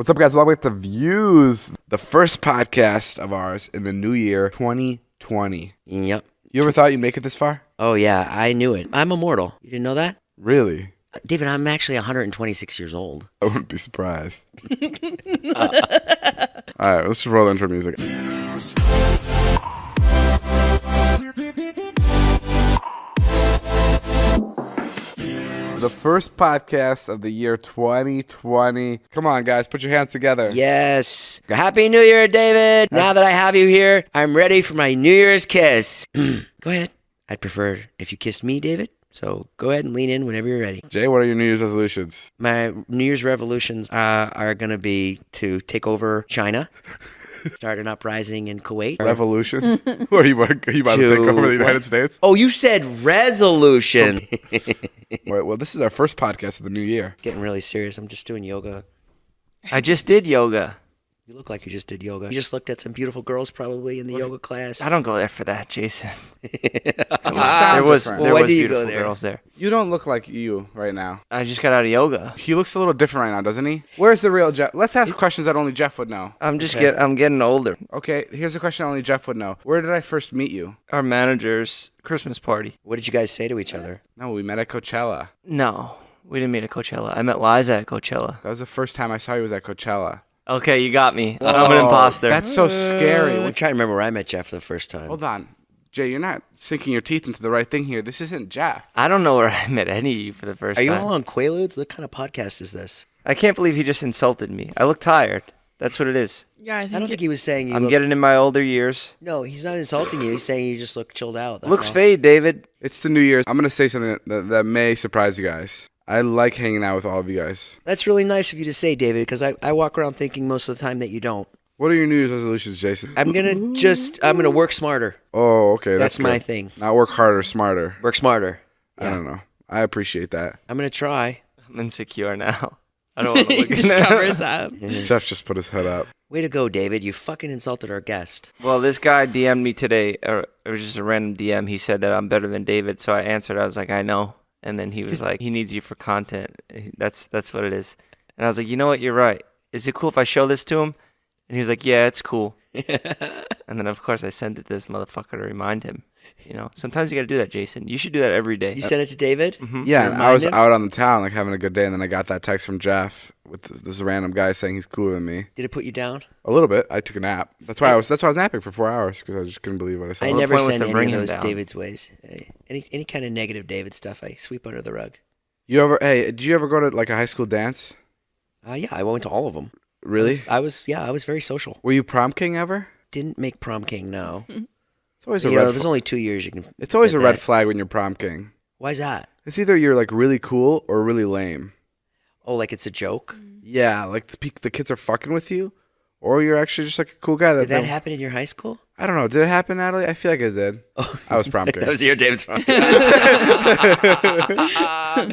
What's up, guys? Welcome to Views, the first podcast of ours in the new year, 2020. Yep. You ever thought you'd make it this far? Oh, yeah, I knew it. I'm immortal. You didn't know that? Really? David, I'm actually 126 years old. I wouldn't be surprised. All right, let's just roll the intro music. The first podcast of the year 2020. Come on, guys, put your hands together. Yes. Happy New Year, David. Now that I have you here, I'm ready for my New Year's kiss. Go ahead. I'd prefer if you kissed me, David. So go ahead and lean in whenever you're ready. Jay, what are your New Year's resolutions? My New Year's revolutions are going to be to take over China. Start an uprising in Kuwait. Revolutions? Are you about to take over the United States? Oh, you said resolution. Wait, well, this is our first podcast of the new year. Getting really serious. I'm just doing yoga. I just did yoga. You look like you just did yoga. You just looked at some beautiful girls probably in the yoga class. I don't go there for that, Jason. There was why do you go beautiful there? girls there. You don't look like you right now. I just got out of yoga. He looks a little different right now, doesn't he? Where's the real Jeff? Let's ask questions that only Jeff would know. I'm getting older. Okay, here's a question only Jeff would know. Where did I first meet you? Our manager's Christmas party. What did you guys say to each other? No, we met at Coachella. No, we didn't meet at Coachella. I met Liza at Coachella. That was the first time I saw you was at Coachella. Okay, you got me. I'm an imposter. That's so scary. I'm trying to remember where I met Jeff for the first time. Hold on. Jay, you're not sinking your teeth into the right thing here. This isn't Jeff. I don't know where I met any of you for the first Are time. you all on Quaaludes? What kind of podcast is this? I can't believe he just insulted me. I look tired. That's what it is. Yeah, I don't think he was saying you I'm look... getting in my older years. No, he's not insulting you. He's saying you just look chilled out. That's Looks all. fade, David. It's the New Year's. I'm going to say something that may surprise you guys. I like hanging out with all of you guys. That's really nice of you to say, David, because I walk around thinking most of the time that you don't. What are your New Year's resolutions, Jason? I'm going to work smarter. Oh, okay. That's my good. thing. Not work harder, smarter. Work smarter. I don't know. I appreciate that. I'm going to try. I'm insecure now. I don't want to He look just covers up. Jeff just put his head up. Way to go, David. You fucking insulted our guest. Well, this guy DM'd me today. It was just a random DM. He said that I'm better than David, so I answered. I was like, I know. And then he was like, he needs you for content. That's what it is. And I was like, you know what? You're right. Is it cool if I show this to him? And he was like, yeah, it's cool. And then, of course, I sent it to this motherfucker to remind him. You know, sometimes you got to do that, Jason. You should do that every day. You sent it to David? Mm-hmm. Yeah, and I was him? out on the town, like having a good day, and then I got that text from Jeff with this random guy saying he's cooler than me. Did it put you down? A little bit. I took a nap. That's why I was napping for 4 hours because I just couldn't believe what I saw. I the never point was send to any bring of him those down. David's ways. Any kind of negative David stuff, I sweep under the rug. Did you ever go to like a high school dance? Yeah, I went to all of them. Really? I was very social. Were you prom king ever? Didn't make prom king, no. It's always There's only 2 years you can. It's always get a red that. flag when you're prom king. Why's that? It's either you're like really cool or really lame. Oh, like it's a joke? Yeah, like the kids are fucking with you, or you're actually just like a cool guy. Did that happen in your high school? I don't know. Did it happen, Natalie? I feel like it did. Oh. I was prom king. That was the year David's prom king.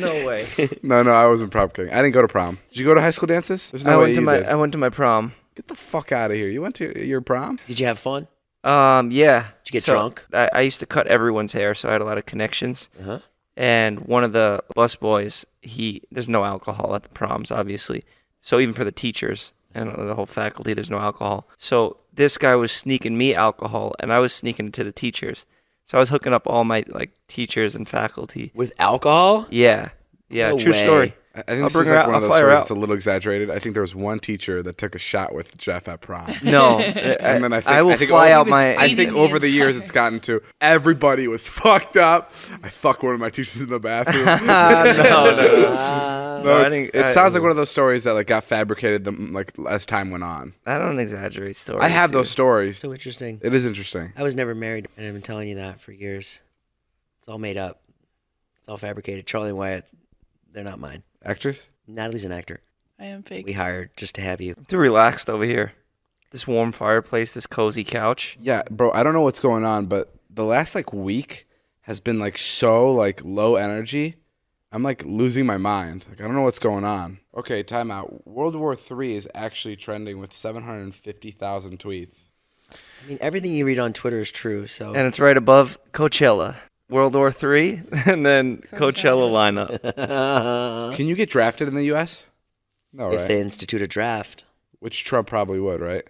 No way. No, I wasn't prom king. I didn't go to prom. Did you go to high school dances? There's no I way went to you my did. I went to my prom. Get the fuck out of here. You went to your prom? Did you have fun? Yeah. Did you get drunk? I used to cut everyone's hair, so I had a lot of connections. Uh-huh. And one of the bus boys, there's no alcohol at the proms, obviously. So even for the teachers and the whole faculty, there's no alcohol. So this guy was sneaking me alcohol, and I was sneaking it to the teachers. So I was hooking up all my teachers and faculty. With alcohol? Yeah, No true way. story. I think I'll this bring is her like out. one of I'll those fly her stories out. that's a little exaggerated. I think there was one teacher that took a shot with Jeff at prom. No, And then I will fly out my. I think Eating the over the years entire- it's gotten to everybody was fucked up. I fucked one of my teachers in the bathroom. No, it sounds like one of those stories that like got fabricated as time went on. I don't exaggerate stories. I have dude. those stories. So interesting. It is interesting. I was never married, and I've been telling you that for years. It's all made up. It's all fabricated. Charlie and Wyatt, they're not mine. Actress? Natalie's an actor. I am fake. We hired just to have you. I'm too relaxed over here. This warm fireplace, this cozy couch. Yeah, bro. I don't know what's going on, but the last like week has been like so like low energy. I'm like losing my mind. Like I don't know what's going on. Okay, time out. World War III is actually trending with 750,000 tweets. I mean, everything you read on Twitter is true. So And it's right above Coachella. World War III, and then Coachella lineup. Can you get drafted in the U.S.? No, if right? they institute a draft, Which Trump probably would, right?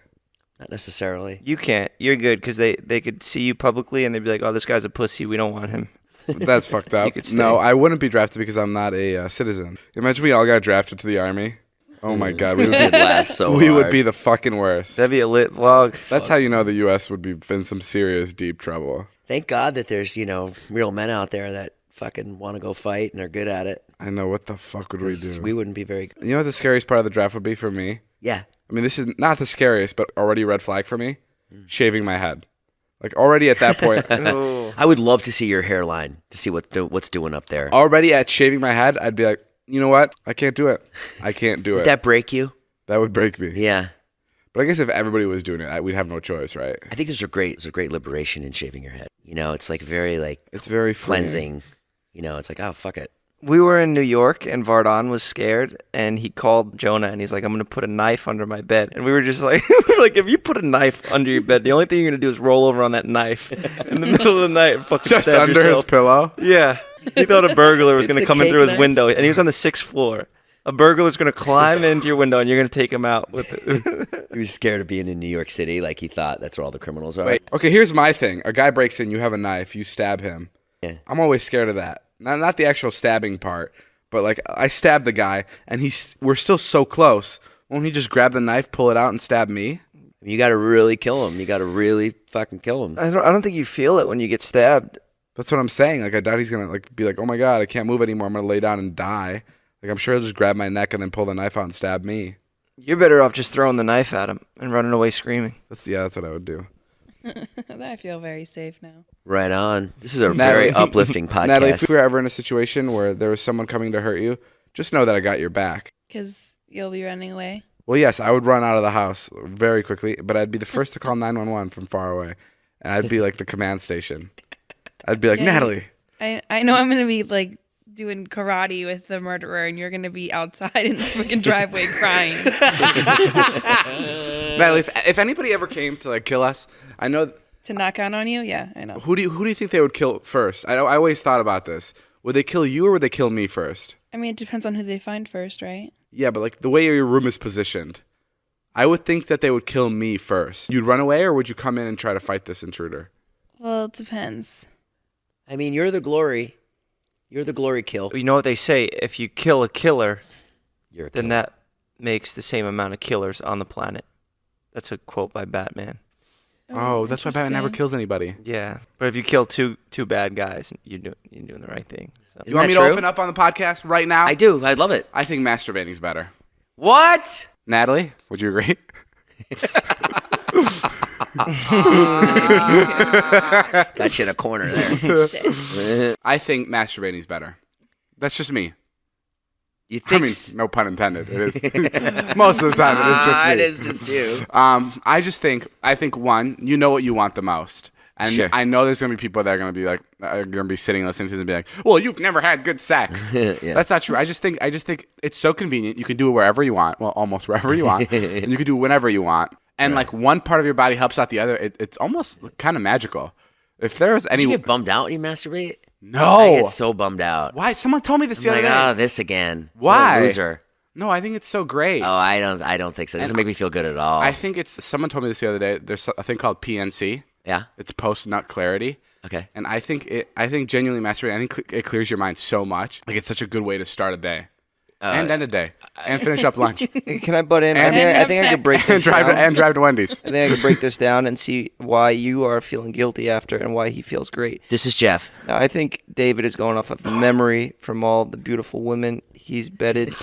Not necessarily. You can't. You're good because they could see you publicly and they'd be like, oh, this guy's a pussy. We don't want him. That's fucked up. could stay. No, I wouldn't be drafted because I'm not a citizen. Imagine we all got drafted to the army. Oh my God, we would We'd laugh so we would hard. be the fucking worst. That'd be a lit vlog. That's how you know the U.S. would be in some serious deep trouble. Thank God that there's, real men out there that fucking want to go fight and are good at it. I know, what the fuck would we 'Cause do? We wouldn't be very good. You know what the scariest part of the draft would be for me? Yeah. I mean, this is not the scariest, but already a red flag for me. Shaving my head. Like, already at that point. Oh. I would love to see your hairline, to see what's doing up there. Already at shaving my head, I'd be like, you know what? I can't do it. I can't do it. Would that break you? That would break me. Yeah. But I guess if everybody was doing it, we'd have no choice, right? I think there's a great liberation in shaving your head. It's like very It's very freeing. cleansing. It's like, oh, fuck it. We were in New York and Vardon was scared and he called Jonah and he's like, I'm going to put a knife under my bed. And we were just like, if you put a knife under your bed, the only thing you're going to do is roll over on that knife in the middle of the night and fucking Just stab under yourself. his pillow? Yeah. He thought a burglar was It's going to a come in cake through his knife? window and he was on the 6th floor. A burglar's going to climb into your window and you're going to take him out with it. He was scared of being in New York City. Like he thought that's where all the criminals are. Wait, okay, here's my thing. A guy breaks in, you have a knife, you stab him. Yeah. I'm always scared of that. Not the actual stabbing part, but like I stab the guy and we're still so close. Won't he just grab the knife, pull it out, and stab me? You got to really kill him. You got to really fucking kill him. I don't think you feel it when you get stabbed. That's what I'm saying. Like I doubt he's gonna be like, oh my God, I can't move anymore. I'm gonna lay down and die. Like I'm sure he'll just grab my neck and then pull the knife out and stab me. You're better off just throwing the knife at him and running away screaming. That's what I would do. I feel very safe now. Right on. This is a very uplifting podcast. Natalie, if we were ever in a situation where there was someone coming to hurt you, just know that I got your back. Because you'll be running away. Well, yes, I would run out of the house very quickly, but I'd be the first to call 911 from far away. And I'd be like the command station. I'd be like, Yeah, Natalie. I know I'm going to be like doing karate with the murderer and you're going to be outside in the freaking driveway crying. Natalie, if anybody ever came to like kill us, I know. To knock out on you? Yeah, I know. Who do you think they would kill first? I always thought about this. Would they kill you or would they kill me first? I mean, it depends on who they find first, right? Yeah, but like the way your room is positioned, I would think that they would kill me first. You'd run away or would you come in and try to fight this intruder? Well, it depends. I mean, you're the glory. You're the glory kill. You know what they say? If you kill a killer, You're a then killer. that makes the same amount of killers on the planet. That's a quote by Batman. Oh, that's why Batman never interesting. kills anybody. Yeah, but if you kill two bad guys, you're doing the right thing. So. Isn't You want that me to true? open up on the podcast right now? I do. I love it. I think masturbating's better. What? Natalie, would you agree? Got you in a corner there. Shit. I think masturbating's better. That's just me. You I think? mean, no pun intended. It is. Most of the time, it is just me. It is just you. I think one, you know what you want the most. And Sure. I know there's going to be people that are going to be like, are going to be sitting listening to this and be like, well, you've never had good sex. Yeah. That's not true. I just think it's so convenient. You can do it wherever you want. Well, almost wherever you want. And you can do it whenever you want. And like one part of your body helps out the other. It's almost kind of magical. If there was any, You get bummed out when you masturbate? no. I get so bummed out. Why? Someone told me this the I'm other like, day. oh, this again. Why? What a loser. No, I think it's so great. Oh, I don't think so. It doesn't make me feel good at all. I think it's. Someone told me this the other day. There's a thing called PNC. Yeah? It's post nut clarity. Okay. And I think genuinely masturbating, I think it clears your mind so much. Like it's such a good way to start a day. And end a day. And finish up lunch. Can I butt in? And- I think I could break and this drive down. to Wendy's. I think I could break this down and see why you are feeling guilty after and why he feels great. This is Jeff. Now, I think David is going off of memory from all the beautiful women he's bedded,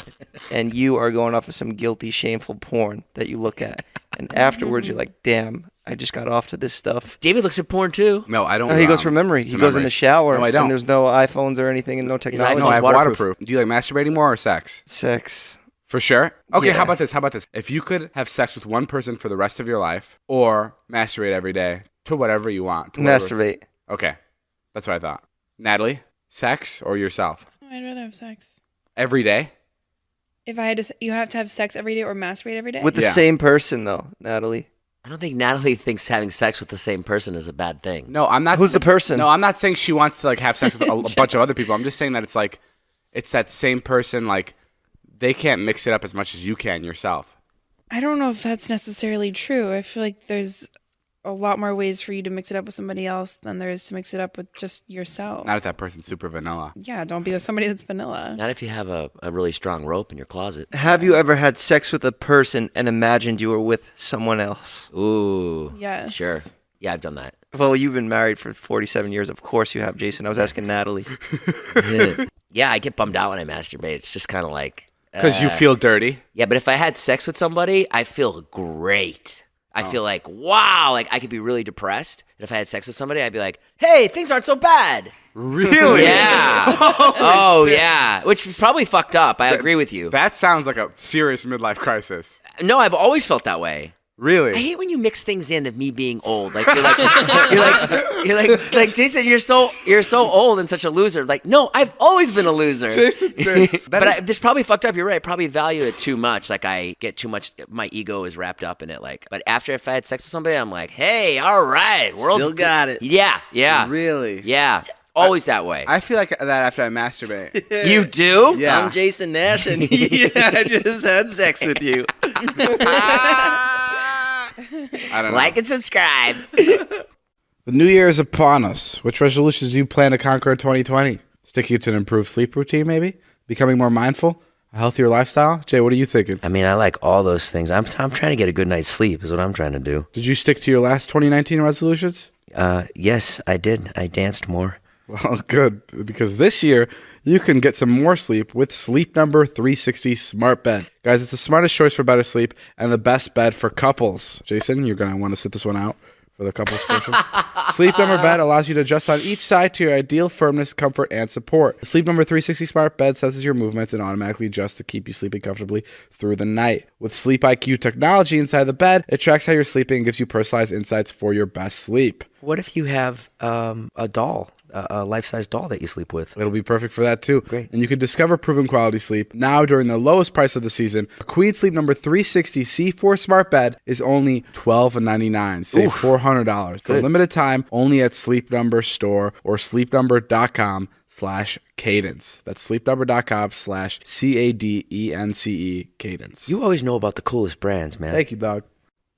and you are going off of some guilty, shameful porn that you look at. And afterwards, you're like, damn, I just got off to this stuff. David looks at porn too. No, I don't. No, he goes from memory. He to goes in memory. the shower, No, I don't. and there's no iPhones or anything and no technology. No, I have waterproof. waterproof. Do you like masturbating more or sex? Sex. For sure. Okay, Yeah. how about this? If you could have sex with one person for the rest of your life or masturbate every day to whatever you want. to whatever- Masturbate. Okay. That's what I thought. Natalie, sex or yourself? I'd rather have sex. Every day? If I had to, you have to have sex every day or masturbate every day? With the Yeah. same person, though, Natalie. I don't think Natalie thinks having sex with the same person is a bad thing. No, I'm not. Who's the person? No, I'm not saying she wants to like have sex with a bunch of other people. I'm just saying that it's like, it's that same person. Like, they can't mix it up as much as you can yourself. I don't know if that's necessarily true. I feel like there's a lot more ways for you to mix it up with somebody else than there is to mix it up with just yourself. Not if that person's super vanilla. Yeah, don't be with somebody that's vanilla. Not if you have a really strong rope in your closet. Have you ever had sex with a person and imagined you were with someone else? Ooh. Yes. Sure. Yeah, I've done that. Well, you've been married for 47 years. Of course you have, Jason. I was asking Natalie. Yeah, I get bummed out when I masturbate. It's just kind of like... Because you feel dirty? Yeah, but if I had sex with somebody, I feel great. I feel like, wow, like I could be really depressed. And if I had sex with somebody, I'd be like, hey, things aren't so bad. Really? Yeah. Oh, yeah. Which is probably fucked up. I agree with you. That sounds like a serious midlife crisis. No, I've always felt that way. Really? I hate when you mix things in of me being old. Like you're like Jason, you're so old and such a loser. Like, no, I've always been a loser. Jason, This probably fucked up. You're right. I probably value it too much. Like I get too much. My ego is wrapped up in it. Like, but after if I had sex with somebody, I'm like, hey, all right, world's Still got it. Yeah, yeah, Really? yeah. Always that way. I feel like that after I masturbate. You do? Yeah. I'm Jason Nash, and I just had sex with you. I don't know. Like and subscribe. The new year is upon us. Which resolutions do you plan to conquer in 2020? Sticking to an improved sleep routine, maybe? Becoming more mindful? A healthier lifestyle? Jay, what are you thinking? I mean, I like all those things. I'm trying to get a good night's sleep is what I'm trying to do. Did you stick to your last 2019 resolutions? Yes, I did. I danced more. Well, good, because this year you can get some more sleep with Sleep Number 360 Smart Bed. Guys, it's the smartest choice for better sleep and the best bed for couples. Jason, you're going to want to sit this one out for the couples portion. Sleep Number Bed allows you to adjust on each side to your ideal firmness, comfort, and support. The Sleep Number 360 Smart Bed senses your movements and automatically adjusts to keep you sleeping comfortably through the night. With Sleep IQ technology inside the bed, it tracks how you're sleeping and gives you personalized insights for your best sleep. What if you have a doll? A life-size doll that you sleep with. It'll be perfect for that too. Great. And you can discover proven quality sleep now during the lowest price of the season. A Queen Sleep Number 360 C4 Smart Bed is only $12.99. Save $400 for a limited time only at Sleep Number store or sleepnumber.com/cadence. That's sleepnumber.com/cadence cadence. You always know about the coolest brands, man. Thank you, dog.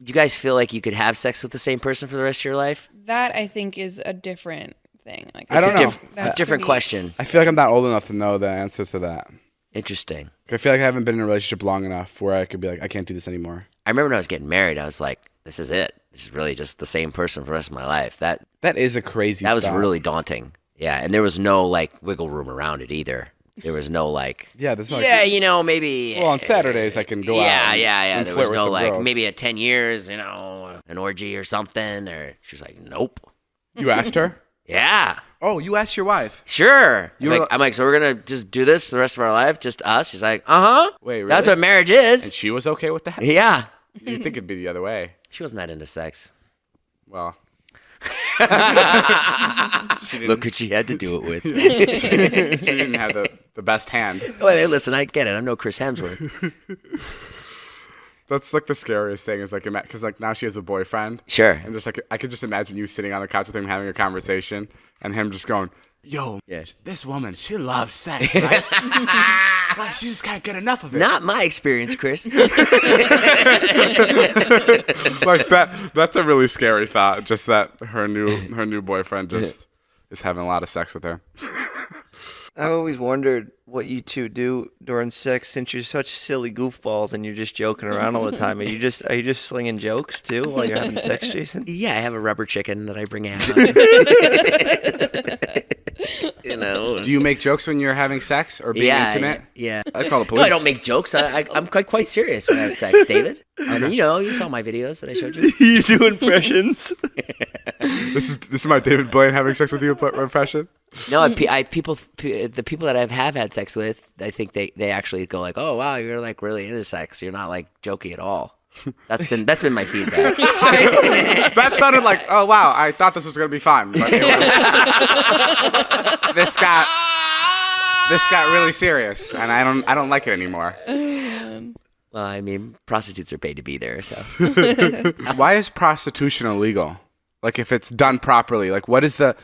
Do you guys feel like you could have sex with the same person for the rest of your life? That I think is a different thing. Like I don't know. It's a different question. I feel like I'm not old enough to know the answer to that. Interesting. I feel like I haven't been in a relationship long enough where I could be like, I can't do this anymore. I remember when I was getting married, I was like, this is it. This is really just the same person for the rest of my life. That is a crazy was thought. really daunting. Yeah, and there was no like wiggle room around it either. There was no like, Yeah, there's no yeah, you know, maybe. Well, on Saturdays I can go out. and There flirt was with no some like girls. maybe at 10 years, you know, an orgy or something. Or she was like, nope. You asked her? Yeah, Oh, you asked your wife. sure. You were I'm like, so we're gonna just do this the rest of our life, just us? She's like, uh huh. Wait, really? That's what marriage is. And she was okay with that? Yeah. You'd think it'd be the other way. She wasn't that into sex. Well, Look what she had to do it with. she didn't have the best hand. Oh, hey, listen, I get it. I'm no Chris Hemsworth. That's like the scariest thing is like, because like now she has a boyfriend. Sure. And just like, I could just imagine you sitting on the couch with him having a conversation and him just going, yo, this woman, she loves sex, right? Like, she just can't get enough of it. Not my experience, Chris. Like that's a really scary thought. Just that her new boyfriend just is having a lot of sex with her. I always wondered what you two do during sex, since you're such silly goofballs and you're just joking around all the time. Are you just slinging jokes too while you're having sex, Jason? Yeah, I have a rubber chicken that I bring out. You know. Do you make jokes when you're having sex or being intimate? Yeah. I call the No, police. I don't make jokes. I'm quite serious when I have sex, David. I mean, you saw my videos that I showed you. You do impressions. This is my David Blaine having sex with you impression. No, the people that I have had sex with, I think they actually go like, oh wow, you're like really into sex. You're not like jokey at all. That's been my feedback. That sounded like, oh wow, I thought this was gonna be fun, but it was, this got really serious, and I don't like it anymore. Well, I mean, prostitutes are paid to be there, so. Why is prostitution illegal? Like if it's done properly, like what's the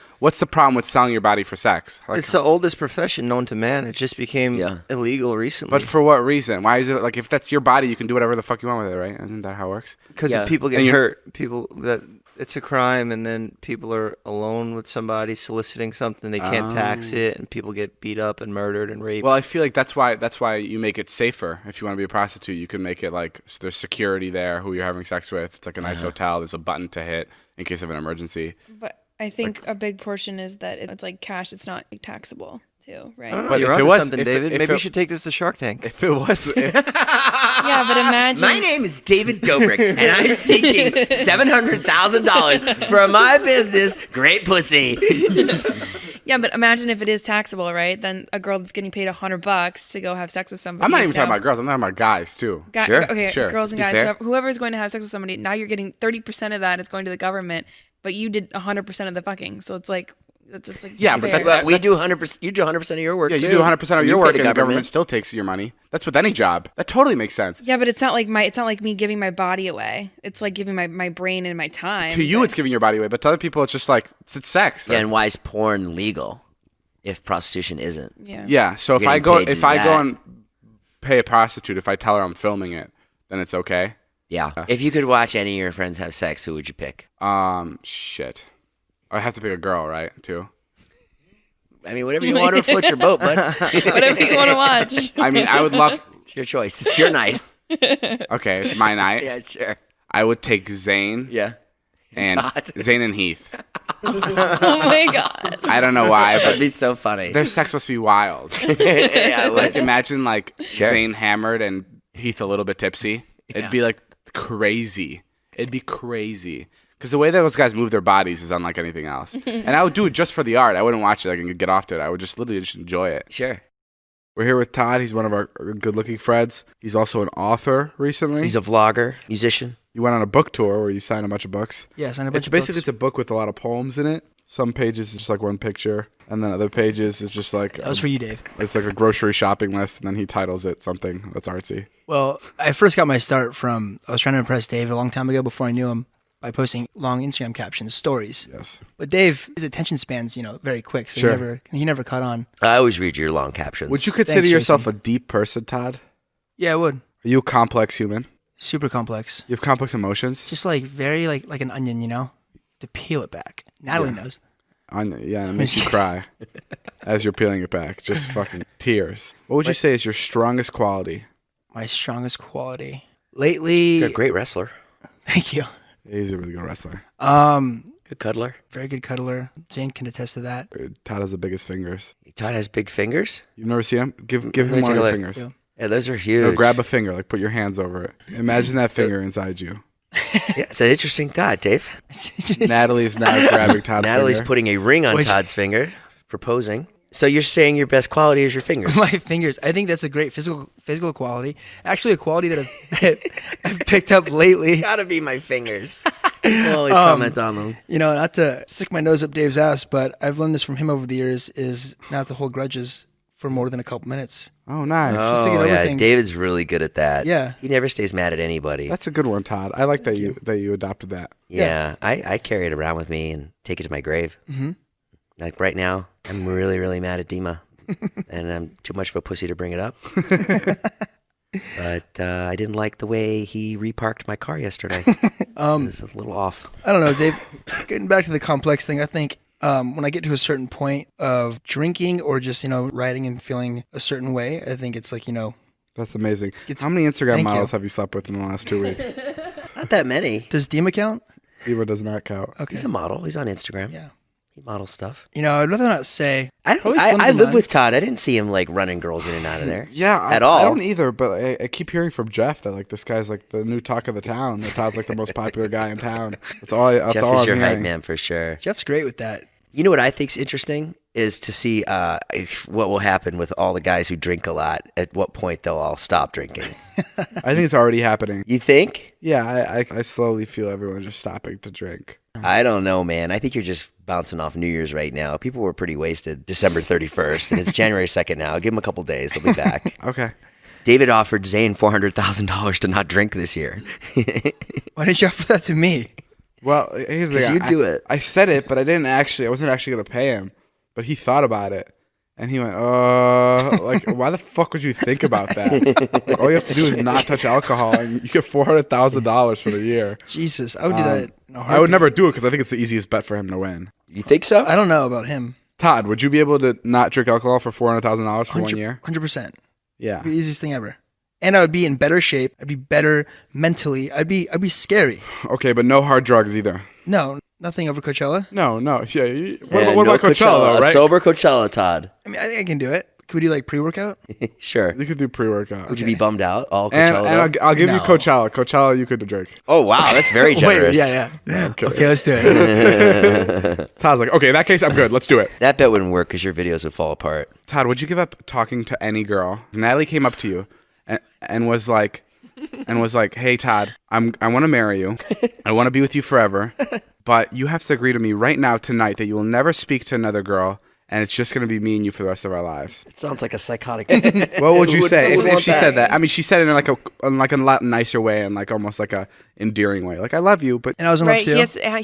problem with selling your body for sex? Like, It's the oldest profession known to man. It just became illegal recently. but for what reason? Why is it like if that's your body, you can do whatever the fuck you want with it, right? Isn't that how it works? Because people get hurt, people that it's a crime, and then people are alone with somebody soliciting something, they can't tax it, and people get beat up and murdered and raped. Well, I feel like that's why you make it safer. If you want to be a prostitute, you can make it like there's security there who you're having sex with. It's like a nice hotel. There's a button to hit in case of an emergency. But I think a big portion is that it's like cash. It's not taxable too, right? I don't know. But You're if onto it was- something, if it- David. if Maybe it- you should take this to Shark Tank. If it was, Yeah, but imagine. My name is David Dobrik, and I'm seeking $700,000 for my business, Great Pussy. Yeah, but imagine if it is taxable, right? Then a girl that's getting paid $100 to go have sex with somebody. I'm not is even talking now- about girls. I'm talking about guys too. Sure, Okay, sure. girls and Be guys, fair. whoever is going to have sex with somebody, now you're getting 30% of that is going to the government, but you did 100% of the fucking. So it's like, that's just like Yeah, but fair. that's- We do 100%. You do 100% of your work. Yeah, too. you do 100% of your You work, pay and the government still takes your money. That's with any job. That totally makes sense. Yeah, but it's not like me giving my body away. It's like giving my brain and my time. To you, it's giving your body away, but to other people, it's just like it's sex. Yeah, and why is porn legal if prostitution isn't? Yeah. Yeah. So if You're I getting go paid to if do I go that. and pay a prostitute, if I tell her I'm filming it, then it's okay. Yeah. If you could watch any of your friends have sex, who would you pick? Shit. I have to pick a girl, right? Too. I mean, whatever you want to float your boat, bud. Whatever you want to watch. I mean, I would love. It's your choice. It's your night. Okay, it's my night. Yeah, sure. I would take Zane Yeah. and Todd. Zane and Heath. Oh my god. I don't know why, That'd but be so funny. their sex must be wild. Yeah, I Like would. imagine like Sure. Zane hammered and Heath a little bit tipsy. It'd be like crazy. It'd be crazy. Because the way those guys move their bodies is unlike anything else. And I would do it just for the art. I wouldn't watch it. I can get off to it. I would just literally just enjoy it. Sure. We're here with Todd. He's one of our good-looking friends. He's also an author recently. He's a vlogger, musician. You went on a book tour where you signed a bunch of books. Yeah, signed a bunch It's of basically books. it's a book with a lot of poems in it. Some pages is just like one picture, and then other pages is just like That was for you, Dave. it's like a grocery shopping list, and then he titles it something that's artsy. Well, I first got my start from, I was trying to impress Dave a long time ago before I knew him by posting long Instagram captions, stories. Yes. But Dave, his attention span's, very quick, so Sure. he never caught on. I always read your long captions. Would you consider Thanks, yourself Jason. a deep person, Todd? Yeah, I would. Are you a complex human? Super complex. You have complex emotions? Just like very like an onion, to peel it back. Natalie knows. Yeah, and it makes you cry as you're peeling it back. Just fucking tears. What would you say is your strongest quality? My strongest quality. Lately, You're a great wrestler. thank you. He's a really good wrestler. Good cuddler. Very good cuddler. Zane can attest to that. Todd has the biggest fingers. Todd has big fingers. You've never seen him? Give Let him me one take of a your look. fingers. Yeah. Yeah, those are No, huge. grab a finger, like put your hands over it. Imagine that finger inside you. Yeah, it's an interesting thought, Dave. Natalie's now grabbing Todd's Natalie's finger. putting a ring on Which- Todd's finger, proposing. So you're saying your best quality is your fingers? My fingers. I think that's a great physical quality. Actually, a quality that I've picked up lately. Gotta be my fingers. I'll always comment on them. Not to stick my nose up Dave's ass, but I've learned this from him over the years: is not to hold grudges for more than a couple minutes. Oh, nice. Just to get over yeah, things. David's really good at that. Yeah. He never stays mad at anybody. That's a good one, Todd. I like that you adopted that. Yeah, I carry it around with me and take it to my grave. Mm-hmm. Like right now, I'm really, really mad at Dima. And I'm too much of a pussy to bring it up. But I didn't like the way he reparked my car yesterday. It was a little off. I don't know, Dave. Getting back to the complex thing, I think when I get to a certain point of drinking or just riding and feeling a certain way, I think it's like That's amazing. It's- How many Instagram thank you. models have you slept with in the last 2 weeks? Not that many. Does Dima count? Eva does not count. Okay. He's a model. He's on Instagram. Yeah. He models stuff. I'd rather not say. I Probably slim I to live none. with Todd. I didn't see him like running girls in and out of there. Yeah, At all. I don't either, but I keep hearing from Jeff that like this guy's like the new talk of the town. That Todd's like the most popular guy in town. That's all. That's Jeff all is I'm your hype hearing. man for sure. Jeff's great with that. You know what I think's interesting is to see what will happen with all the guys who drink a lot. At what point they'll all stop drinking. I think it's already happening. You think? Yeah, I slowly feel everyone just stopping to drink. I don't know, man. I think you're just bouncing off New Year's right now. People were pretty wasted December 31st, and it's January 2nd now. Give them a couple days. They'll be back. Okay. David offered Zane $400,000 to not drink this year. Why didn't you offer that to me? Well, here's the 'Cause thing. you do it. I said it, but I wasn't actually gonna pay him. But he thought about it, and he went, like, why the fuck would you think about that? Like, all you have to do is not touch alcohol, and you get $400,000 for the year. Jesus, I would do that. In a I would heartbeat. never do it because I think it's the easiest bet for him to win. You think so? I don't know about him. Todd, would you be able to not drink alcohol for $400,000 for 1 year? 100%. Yeah. The easiest thing ever. And I would be in better shape. I'd be better mentally. I'd be scary. Okay, but no hard drugs either. No, nothing over Coachella. No. Yeah. And What no about Coachella, though, A right? sober Coachella, Todd. I mean, I think I can do it. Could we do like pre-workout? Sure. You could do pre-workout. Would you be bummed out? All And, Coachella? and though? I'll give you No. Coachella. Coachella, you could drink. Oh, wow. That's very generous. yeah. Okay. Okay, let's do it. Todd's like, okay, in that case, I'm good. Let's do it. That bet wouldn't work because your videos would fall apart. Todd, would you give up talking to any girl? Natalie came up to you and was like, hey, Todd, I want to marry you. I want to be with you forever. But you have to agree to me right now tonight that you will never speak to another girl. And it's just going to be me and you for the rest of our lives. It sounds like a psychotic. What would you say would if want she that? said that? I mean, she said it in like a lot nicer way and like almost like a endearing way. Like, I love you, but And I was in love Right, too. he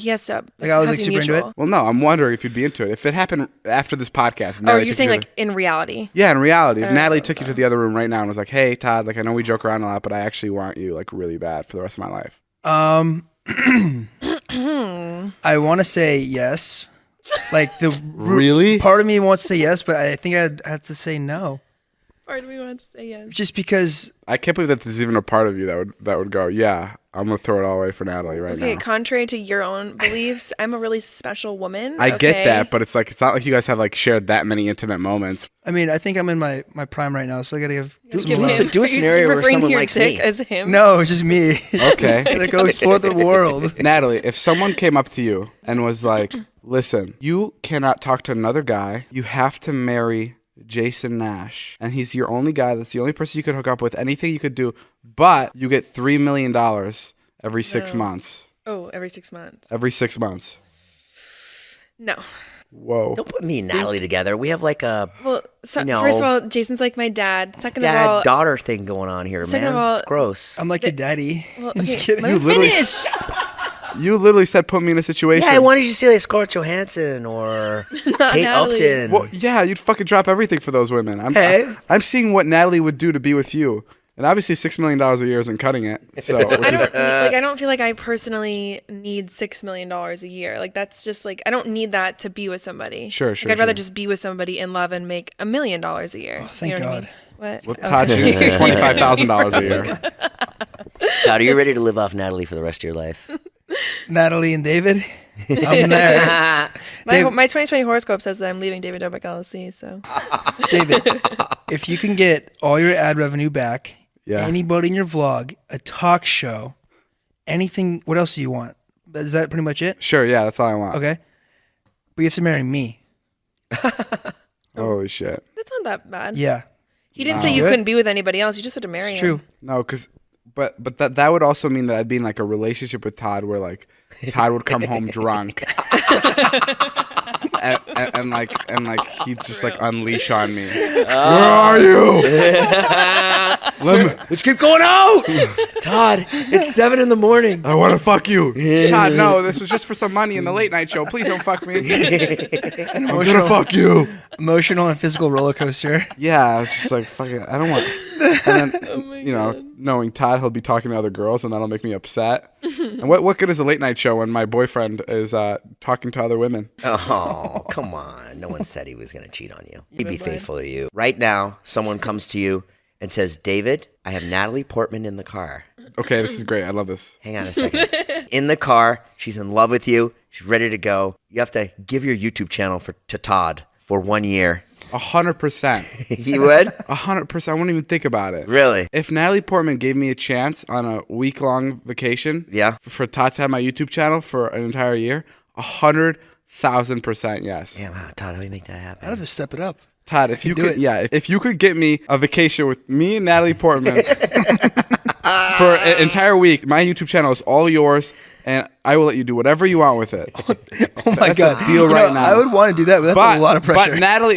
has to. Like, I was, has like, to be super into it. mutual. well, no, I'm wondering if you'd be into it. If it happened after this podcast. Oh, Natalie you're took saying you to like in reality? yeah, in reality, if Natalie took you okay. to the other room right now and was like, "Hey, Todd, like I know we joke around a lot, but I actually want you like really bad for the rest of my life." I want to say yes. Like Really? part of me wants to say yes, but I think I'd have to say no. Part of me wants to say yes. Just because I can't believe that there's even a part of you that would go, "Yeah, I'm gonna throw it all away for Natalie right Okay, now." contrary to your own beliefs, I'm a really special woman. I get okay? that, but it's not like you guys have like shared that many intimate moments. I mean, I think I'm in my prime right now, so I gotta give some Give love. him- do a Are you scenario where referring to someone your likes dick me. as him. No, it's just me. Okay. Gotta go explore the world. Natalie, if someone came up to you and was like, "Listen, you cannot talk to another guy. You have to marry Jason Nash, and he's your only guy. That's the only person you could hook up with. Anything you could do, but you get $3 million every 6 months. Oh, every 6 months. Every 6 months. No. Whoa. Don't put me and Natalie together. We have like a Well, so, No. first of all, Jason's like my dad. Second of all, dad-daughter thing going on here, Second man. of all- It's gross. I'm like your daddy. well, I'm just okay, kidding. let me literally- finish. You literally said put me in a situation. Yeah, I wanted you to say like Scarlett Johansson or Not Kate Natalie. Upton. Well, yeah, you'd fucking drop everything for those women. Hey. I'm seeing what Natalie would do to be with you. And obviously $6 million a year isn't cutting it. So, I which is, don't I don't feel like I personally need $6 million a year. Like that's just like I don't need that to be with somebody. Sure, Like, sure, I'd rather sure. just be with somebody in love and make $1 million a year. thank you know God. What I mean? well, What? Todd Okay. shoots $25,000 a year. Todd, are you ready to live off Natalie for the rest of your life? Natalie and David, I'm there. my Dave- 2020 horoscope says that I'm leaving David Dobrik LLC. So David, if you can get all your ad revenue back, Yeah. anybody in your vlog, a talk show, anything, what else do you want? Is that pretty much it? Sure, yeah, that's all I want. Okay. But you have to marry me. Holy shit. that's not that bad. Yeah. He didn't say you Good. couldn't be with anybody else. You just had to marry It's him. true. No, but that would also mean that I'd be in like a relationship with Todd where like Todd would come home drunk. and like he'd just like unleash on me. Where are you? Let's keep going out. Todd, it's 7 a.m. I want to fuck you. Todd, no, this was just for some money in the late night show. Please don't fuck me. I'm gonna fuck you. Emotional and physical roller coaster. Yeah, it's just like fucking. I don't want. And then knowing Todd, he'll be talking to other girls, and that'll make me upset. And what good is a late night show when my boyfriend is talking to other women? Oh, come on. No one said he was going to cheat on you. He'd be faithful to you. Right now, someone comes to you and says, David, I have Natalie Portman in the car. Okay, this is great. I love this. Hang on a second. In the car, she's in love with you. She's ready to go. You have to give your YouTube channel to Todd for 1 year. 100%. You would? 100%. I wouldn't even think about it. Really? If Natalie Portman gave me a chance on a week-long vacation, Yeah. for Todd to have my YouTube channel for an entire year, 100,000% yes. Yeah, wow, Todd, how do we make that I'd happen? have to step it up. Todd, if you do could, it. yeah, if you could get me a vacation with me and Natalie Portman for an entire week, my YouTube channel is all yours, and I will let you do whatever you want with it. Oh my God. deal You right know, now. I would want to do that, but that's a lot of pressure.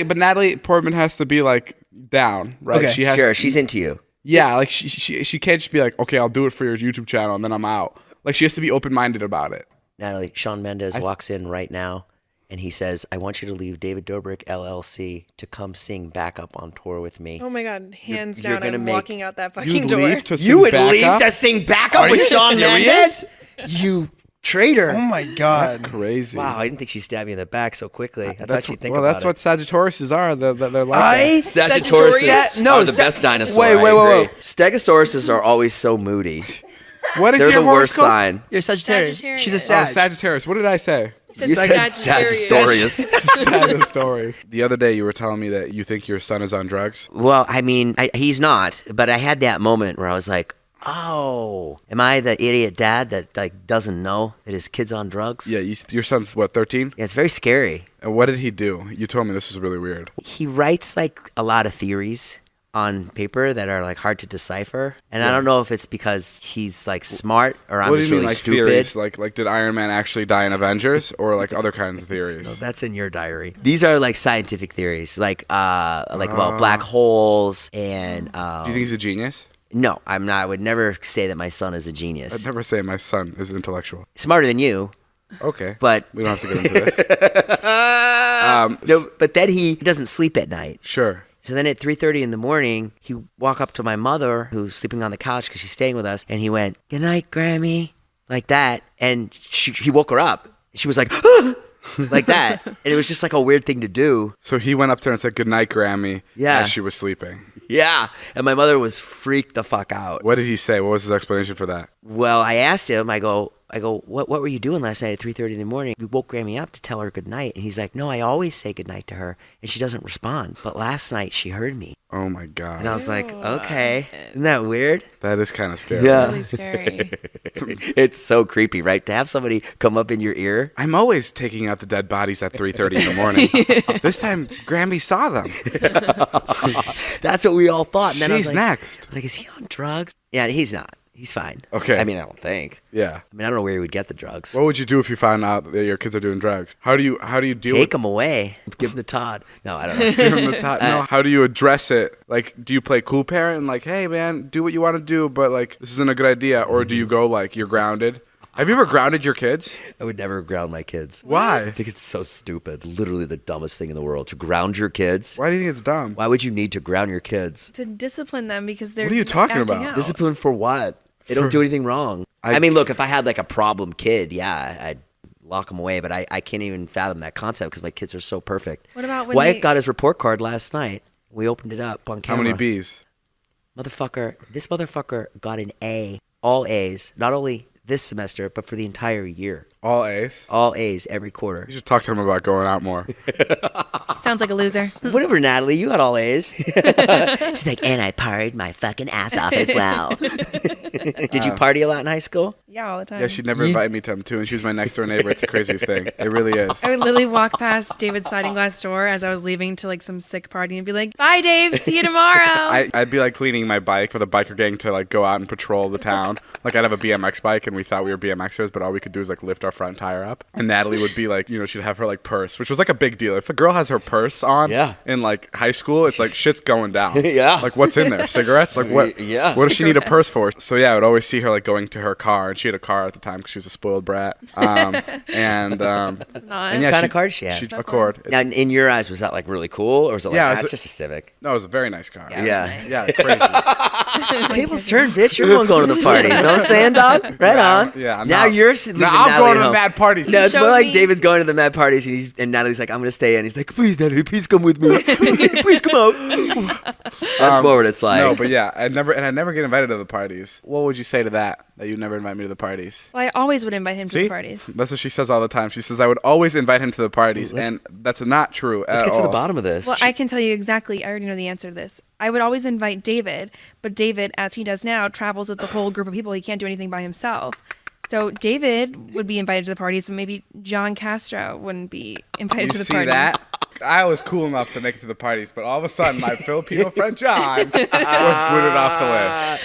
But Natalie Portman has to be like down, right? Okay. She has Sure, she's into you. yeah, like she can't just be like, okay, I'll do it for your YouTube channel, and then I'm out. Like she has to be open minded about it. Natalie, Shawn Mendes walks in right now, and he says, I want you to leave David Dobrik, LLC, to come sing backup on tour with me. Oh my God, hands You're down, gonna I'm make- walking out that fucking You'd door. leave to You sing would leave backup? to sing backup Are with you Shawn serious? Mendes? You traitor. Oh my God. Crazy. Wow, I didn't think she'd stab you in the back so quickly. I thought That's she'd think well, about that's it. what Sagittariuses are. They're like that. Sagittarius No, are the best dinosaur. wait, I wait, wait, agree. Stegosauruses are always so moody. What is They're your the worst horoscope? sign. You're Sagittarius. She's a Oh, Sag. Sagittarius. What did I say? You said Sagittarius. Sagittarius. The other day you were telling me that you think your son is on drugs. Well, I mean, he's not, but I had that moment where I was like, oh, am I the idiot dad that like doesn't know that his kid's on drugs? Yeah, your son's what, 13? Yeah, it's very scary. And what did he do? You told me this was really weird. He writes like a lot of theories on paper that are like hard to decipher, and I don't know if it's because he's like smart or I'm What do just you mean, really like stupid. theories? Like did Iron Man actually die in Avengers, or like other kinds of theories? That's in your diary. These are like scientific theories, like about black holes and. Do you think he's a genius? No, I'm not. I would never say that my son is a genius. I'd never say my son is intellectual. Smarter than you, Okay, but we don't have to get into this. no, but then he doesn't sleep at night. Sure. So then at 3:30 in the morning, he walked up to my mother, who's sleeping on the couch because she's staying with us, and he went, "Good night, Grammy," like that, and he woke her up. She was like, like that, and it was just like a weird thing to do. So he went up to her and said, "Good night, Grammy," Yeah. as she was sleeping. Yeah, and my mother was freaked the fuck out. What did he say? What was his explanation for that? Well, I asked him. I go, what were you doing last night at 3:30 in the morning? You woke Grammy up to tell her good night, and he's like, no, I always say good night to her, and she doesn't respond. But last night she heard me, Oh my God. and I was like, okay, isn't that weird? That is kind of scary. Yeah. Really scary. It's so creepy, right? To have somebody come up in your ear. I'm always taking out the dead bodies at 3:30 in the morning. This time, Grammy saw them. That's what we all thought. And then I was She's like, next. I was like, is he on drugs? Yeah, he's not. He's fine. Okay. I mean, I don't think. Yeah. I mean, I don't know where he would get the drugs. What would you do if you found out that your kids are doing drugs? How do you deal Take with him away. Give him to Todd. No, I don't know. Give 'em the top- no, how do you address it? Like, do you play cool parent and like, hey man, do what you want to do, but like this isn't a good idea, or do you go like you're grounded? Have you ever grounded your kids? I would never ground my kids. Why? I think it's so stupid. Literally the dumbest thing in the world. To ground your kids. Why do you think it's dumb? Why would you need to ground your kids? To discipline them because they're What are you talking acting about? out. Discipline for what? They don't do anything wrong. I mean, look, if I had like a problem kid, yeah, I'd lock them away, but I can't even fathom that concept because my kids are so perfect. What about when Wyatt they- got his report card last night. We opened it up on How camera. many B's? This motherfucker got an A, all A's, not only this semester, but for the entire year. All A's? All A's every quarter. You should talk to him about going out more. Sounds like a loser. Whatever, Natalie, you got all A's. She's like, and I partied my fucking ass off as well. Did you party a lot in high school? Yeah, all the time. Yeah, she'd never invite me to him too, and she was my next door neighbor. It's the craziest thing. It really is. I would literally walk past David's sliding glass door as I was leaving to like some sick party and be like, "Bye, Dave. See you tomorrow." I'd be like cleaning my bike for the biker gang to like go out and patrol the town. Like I'd have a BMX bike and we thought we were BMXers, but all we could do is like lift our front tire up. And Natalie would be like, she'd have her like purse, which was like a big deal. If a girl has her purse on Yeah. in like high school, it's like shit's going down. Yeah. Like what's in there? Cigarettes? Like what? Yeah. What does she need a purse for? So yeah, I would always see her like going to her car, and she had a car at the time because she was a spoiled brat. Not. And yeah, What kind of car did she have? Accord. Now, in your eyes, was that like really cool, or was it like, Yeah, it was that's a- just a Civic? No, it was a very nice car. Yeah. Yeah. Yeah, crazy. Tables turn, bitch. You're the one going to the parties. You know what I'm saying, dog? Right on. Yeah. Now you're leaving Now I'm Natalie going to home. the mad parties. No, it's Show more like me. David's going to the mad parties, and Natalie's like, I'm going to stay in. He's like, please, Natalie, please come with me. Please come out. That's more what it's like. No, but yeah, I never get invited to the parties. What would you say to that? That you never invite me to the parties? Well, I always would invite him to See? the parties. That's what she says all the time. She says I would always invite him to the parties, and that's not true Let's at get to the all. bottom of this. Well, I can tell you exactly. I already know the answer to this. I would always invite David, but David, as he does now, travels with the whole group of people. He can't do anything by himself. So David would be invited to the parties, and maybe John Castro wouldn't be invited You to the see parties. that? I was cool enough to make it to the parties, but all of a sudden, my Filipino friend John was booted off the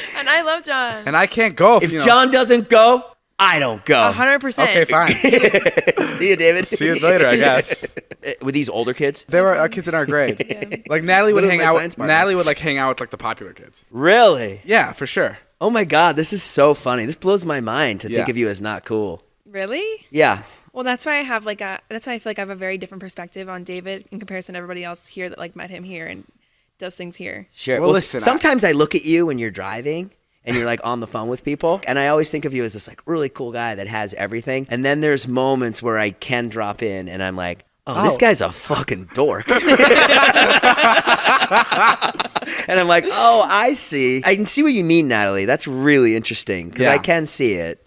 list, And I love John. and I can't go if John doesn't go, I don't go. 100%. Okay, fine. See you, David. See you later, I guess. With these older kids? There were kids in our grade. Like Natalie would Literally hang my out. science partner. Natalie would like hang out with like the popular kids. Really? Yeah, for sure. Oh my God, this is so funny. This blows my mind to think Yeah. of you as not cool. Really? Yeah. Well, that's why I have that's why I feel like I have a very different perspective on David in comparison to everybody else here that like met him here and does things here. Sure. Well, listen, sometimes I look at you when you're driving and you're like on the phone with people, and I always think of you as this like really cool guy that has everything. And then there's moments where I can drop in and I'm like, oh, this guy's a fucking dork. And I'm like, oh, I see. I can see what you mean, Natalie. That's really interesting because I can see it.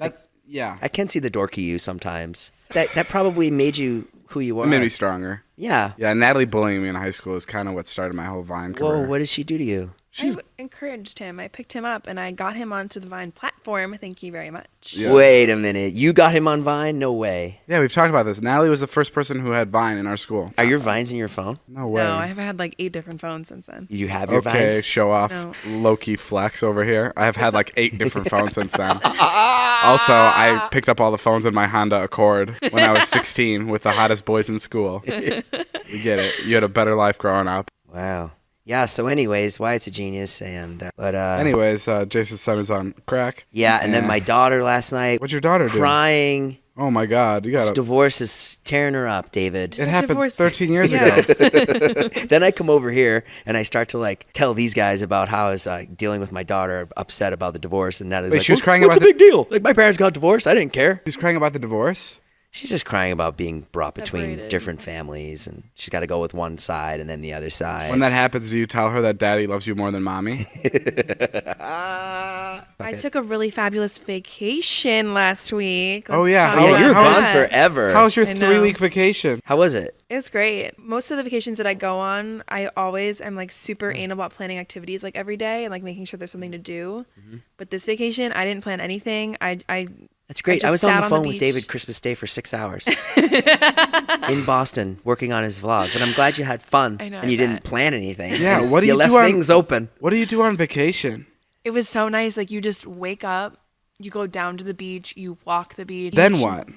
Yeah. I can see the dorky you sometimes. That probably made you who you are. It made me stronger. Yeah. Yeah, Natalie bullying me in high school is kind of what started my whole Vine career. Whoa, what did she do to you? I encouraged him. I picked him up and I got him onto the Vine platform. Thank you very much. Yeah. Wait a minute. You got him on Vine? No way. Yeah, we've talked about this. Natalie was the first person who had Vine in our school. Are your Vines in your phone? No way. No, I've had like 8 different phones since then. You have your Okay, Vines? show off. No. Low-key flex over here. I have had like 8 different phones since then. Also, I picked up all the phones in my Honda Accord when I was 16 with the hottest boys in school. We get it. You had a better life growing up. Wow. Yeah, so anyways, Wyatt's a genius, Anyways, Jason's son is on crack. Yeah, and then my daughter last night. What's your daughter doing? Crying. Oh my God, you got This to. divorce is tearing her up, David. It happened Divorce. 13 years Yeah. ago. Then I come over here and I start to like tell these guys about how I was dealing with my daughter, upset about the divorce, and Natalie's Wait, like, she was crying what's about the big deal? Like my parents got divorced. I didn't care. She's crying about the divorce. She's just crying about being brought between Separated. different families, and she's got to go with one side and then the other side. When that happens, do you tell her that daddy loves you more than mommy? I took a really fabulous vacation last week. Oh, Let's yeah. talk How- yeah, about you're how gone that. forever. How was your I know. 3-week vacation? How was it? It was great. Most of the vacations that I go on, I always am like super anal about planning activities like every day and like making sure there's something to do. But this vacation, I didn't plan anything. That's great. just I was on sat the on the phone with beach. David Christmas Day for 6 hours in Boston working on his vlog. But I'm glad you had fun I know, and I you didn't bet. plan anything. Yeah, what do you you left do on- things open. What do you do on vacation? It was so nice. Like you just wake up, you go down to the beach, you walk the beach. Then what?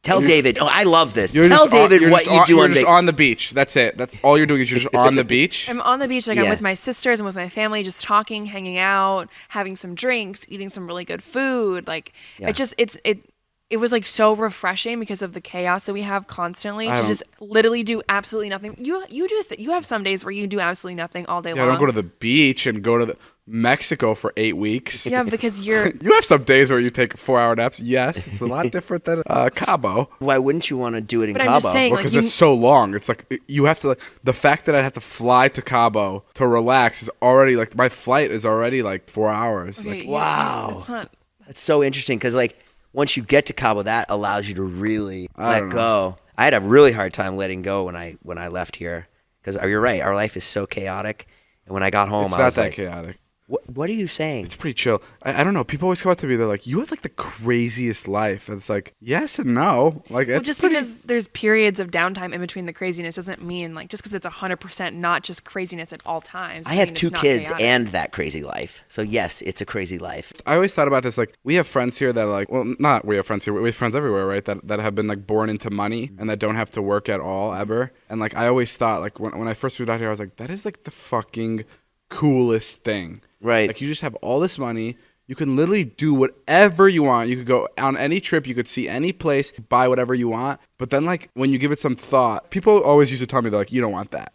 Tell David. Oh, I love this. You're Tell just on- David you're what just you on- do You're on just vacation. on the beach. That's it. That's all you're doing is you're just on the beach. I'm on the beach, like Yeah. I'm with my sisters and with my family, just talking, hanging out, having some drinks, eating some really good food. Like Yeah. it was like so refreshing because of the chaos that we have constantly I to don't- just literally do absolutely nothing. You have some days where you do absolutely nothing all day Yeah, long. don't go to the beach and go to Mexico for 8 weeks. Yeah, because you're You have some days where you take 4-hour naps. Yes, it's a lot different than Cabo. Why wouldn't you want to do it in But I'm Cabo? just saying, Well, like because you, it's so long. It's like you have to. The fact that I have to fly to Cabo to relax is already like my flight is already like 4 hours. okay, Like, yeah, wow. It's not. That's so interesting because like once you get to Cabo, that allows you to really I let don't know. go. I had a really hard time letting go when I left here because you're right. Our life is so chaotic, and when I got home, it's I not was that like, chaotic. What are you saying? It's pretty chill. I don't know. People always come up to me. They're like, "You have like the craziest life." And it's like, yes and no. Like, Well, it's just pretty- because there's periods of downtime in between the craziness doesn't mean like just because it's 100% not just craziness at all times. I doesn't have mean it's 2 not kids chaotic. and that crazy life. So yes, it's a crazy life. I always thought about this. Like, we have friends here that like, well, not we have friends here. We have friends everywhere, right? That have been like born into money and that don't have to work at all ever. And like, I always thought like when I first moved out here, I was like, that is like the fucking coolest thing. Right. Like, you just have all this money. You can literally do whatever you want. You could go on any trip. You could see any place, buy whatever you want. But then, like, when you give it some thought, people always used to tell me, they're like, you don't want that.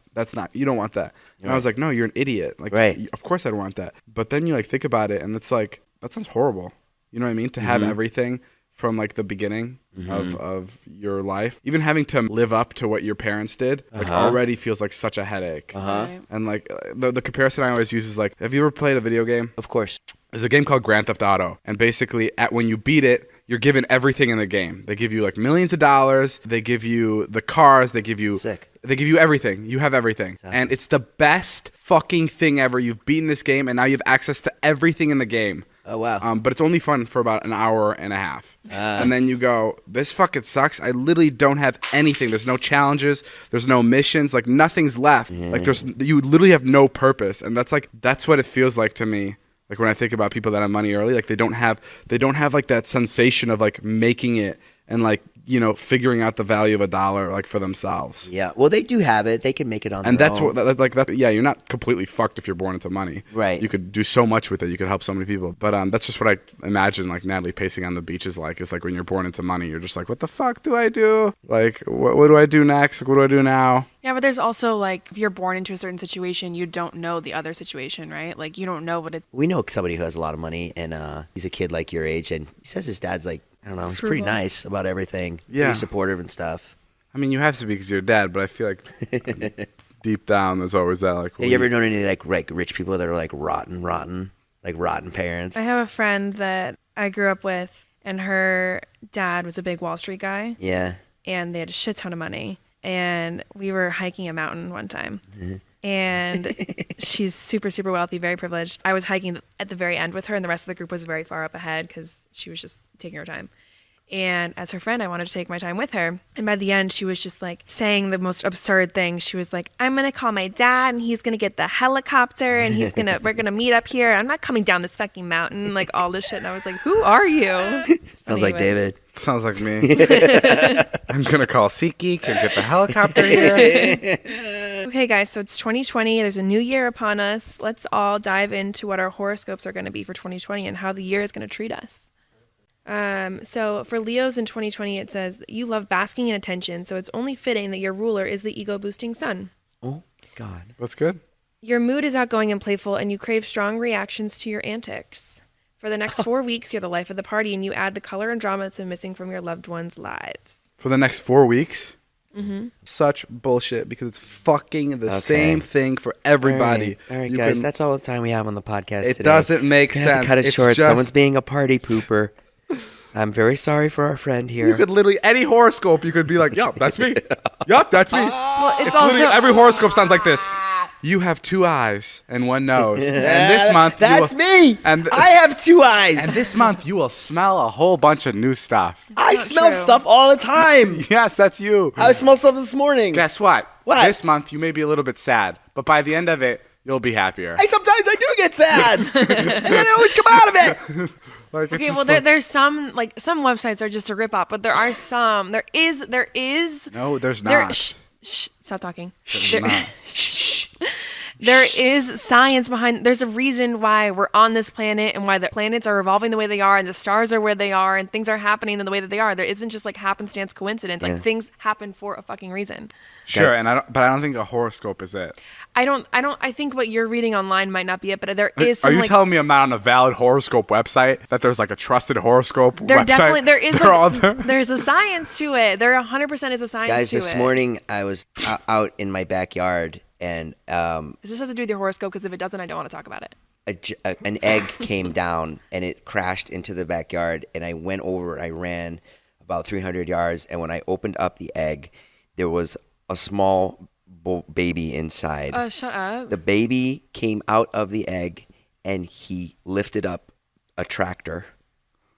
You don't want that. And I was like, no, you're an idiot. Like, Right. of course I'd want that. But then you, like, think about it, and it's like, that sounds horrible. You know what I mean? To have everything from, like, the beginning of your life. Even having to live up to what your parents did, like, already feels like such a headache. Right. And, like, the comparison I always use is, like, have you ever played a video game? Of course. There's a game called Grand Theft Auto, and basically, when you beat it, you're given everything in the game. They give you like millions of dollars. They give you the cars. They give you Sick. They give you everything. You have everything, Awesome. and it's the best fucking thing ever. You've beaten this game, and now you have access to everything in the game. Oh wow. But it's only fun for about an hour and a half. And then you go, this fucking sucks. I literally don't have anything. There's no challenges. There's no missions. Like, nothing's left. Like, you literally have no purpose. And that's what it feels like to me. Like, when I think about people that have money early, like, they don't have like that sensation of like making it and like figuring out the value of a dollar like for themselves. Yeah. Well, they do have it. They can make it on And their that's own. what you're not completely fucked if you're born into money. Right. You could do so much with it. You could help so many people. But that's just what I imagine like Natalie pacing on the beach is like. It's like when you're born into money, you're just like, what the fuck do I do? Like, what do I do next? Like, what do I do now? Yeah, but there's also like if you're born into a certain situation, you don't know the other situation, right? Like you don't know what it. We know somebody who has a lot of money, and he's a kid like your age, and he says his dad's like, I don't know, he's pretty nice about everything. Yeah. Pretty supportive and stuff. I mean, you have to be because you're dad, but I feel like deep down there's always that like. Have you ever known any like rich people that are like rotten parents? I have a friend that I grew up with, and her dad was a big Wall Street guy. Yeah. And they had a shit ton of money. And we were hiking a mountain one time. And she's super, super wealthy, very privileged. I was hiking at the very end with her, and the rest of the group was very far up ahead because she was just taking her time. And as her friend, I wanted to take my time with her. And by the end, she was just like saying the most absurd things. She was like, I'm going to call my dad and he's going to get the helicopter and we're going to meet up here. I'm not coming down this fucking mountain, like all this shit. And I was like, who are you? Sounds like David. Sounds like me. I'm going to call SeatGeek and get the helicopter here. Okay, guys, so it's 2020. There's a new year upon us. Let's all dive into what our horoscopes are going to be for 2020 and how the year is going to treat us. So for Leos in 2020, it says that you love basking in attention, so it's only fitting that your ruler is the ego-boosting sun. Oh, God. That's good. Your mood is outgoing and playful, and you crave strong reactions to your antics. For the next 4 weeks, you're the life of the party, and you add the color and drama that's been missing from your loved ones' lives. For the next 4 weeks? Mm-hmm. Such bullshit because it's fucking the same thing for everybody. All right, guys, that's all the time we have on the podcast It today. doesn't make We're gonna have sense. to cut it It's short. just- Someone's being a party pooper. I'm very sorry for our friend here. You could literally, any horoscope, you could be like, yup, that's me. Yup, that's me. Well, it's Literally, also every horoscope sounds like this. You have 2 eyes and 1 nose. And this month, That's me. And I have 2 eyes. And this month, you will smell a whole bunch of new stuff. I smell true. stuff all the time. Yes, that's you. I smelled stuff this morning. Guess what? What? This month, you may be a little bit sad, but by the end of it, you'll be happier. Sometimes I do get sad, and then I always come out of it. Like, it's Okay, just well, like- there's some websites are just a rip off, but there are some. There is. No, there's There, not. stop talking. There's There- not. There is science behind. There's a reason why we're on this planet and why the planets are revolving the way they are and the stars are where they are and things are happening in the way that they are. There isn't just like happenstance coincidence. Like things happen for a fucking reason. Sure, but I don't think a horoscope is it. I think what you're reading online might not be it, but there is some Are you like, telling me I'm not on a valid horoscope website? That there's like a trusted horoscope there website? definitely there is They're all like, there? there's a science to it. There 100% is a science Guys, to it. this morning I was out in my backyard, and This has to do with your horoscope because if it doesn't, I don't want to talk about it. an egg came down and it crashed into the backyard, and I went over. I ran about 300 yards, and when I opened up the egg, there was a small baby inside. Shut up. The baby came out of the egg, and he lifted up a tractor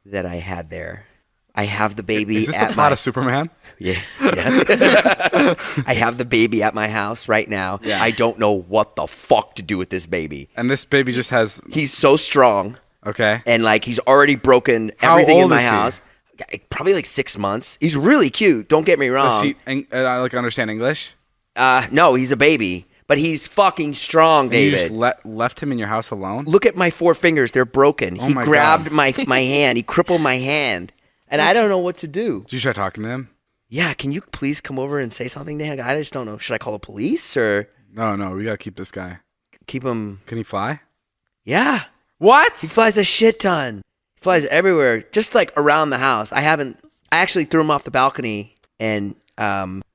that I had there. I have the baby Is this at the plot my of Superman? yeah. I have the baby at my house right now. Yeah. I don't know what the fuck to do with this baby. And this baby just has He's so strong, okay. and like he's already broken How everything in old my is he? house. Probably like 6 months. He's really cute. Don't get me Does wrong. he like understand English? No, he's a baby, but he's fucking strong, And you David. just left him in your house alone? Look at my 4 fingers. They're broken. Oh He my grabbed God. my hand. He crippled my hand. And I don't know what to do. Did you try talking to him? Yeah, can you please come over and say something to him? I just don't know. Should I call the police or No, we gotta keep this guy. keep him? Can he fly? Yeah. What? He flies a shit ton. He flies everywhere, just like around the house. I actually threw him off the balcony, and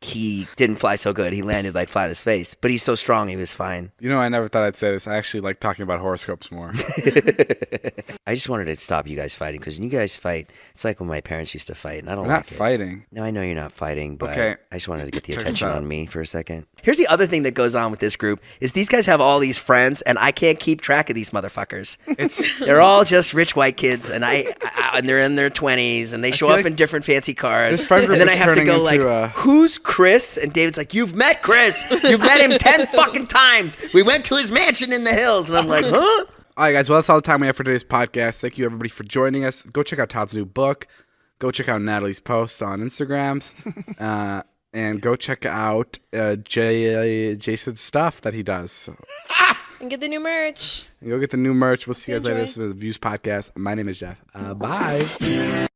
he didn't fly so good. He landed like flat on his face, but he's so strong, he was fine. You know, I never thought I'd say this. I actually like talking about horoscopes more. I just wanted to stop you guys fighting, because when you guys fight, it's like when my parents used to fight, and I don't We're like not it. fighting. No, I know you're not fighting, but Okay. I just wanted to get the Check this attention out. on me for a second. Here's the other thing that goes on with this group is these guys have all these friends, and I can't keep track of these motherfuckers. They're all just rich white kids, and and they're in their 20s, and they show feel up like in different fancy cars. this friend group and then I is have to turning go like, into, who's Chris? And David's like, you've met Chris. You've met him 10 fucking times. We went to his mansion in the hills, and I'm like, huh? All right, guys. Well, that's all the time we have for today's podcast. Thank you, everybody, for joining us. Go check out Todd's new book. Go check out Natalie's posts on Instagrams. And go check out Jason's stuff that he does. So. And get the new merch. And go get the new merch. We'll see you guys later. Enjoy. This is the Views Podcast. My name is Jeff. Bye.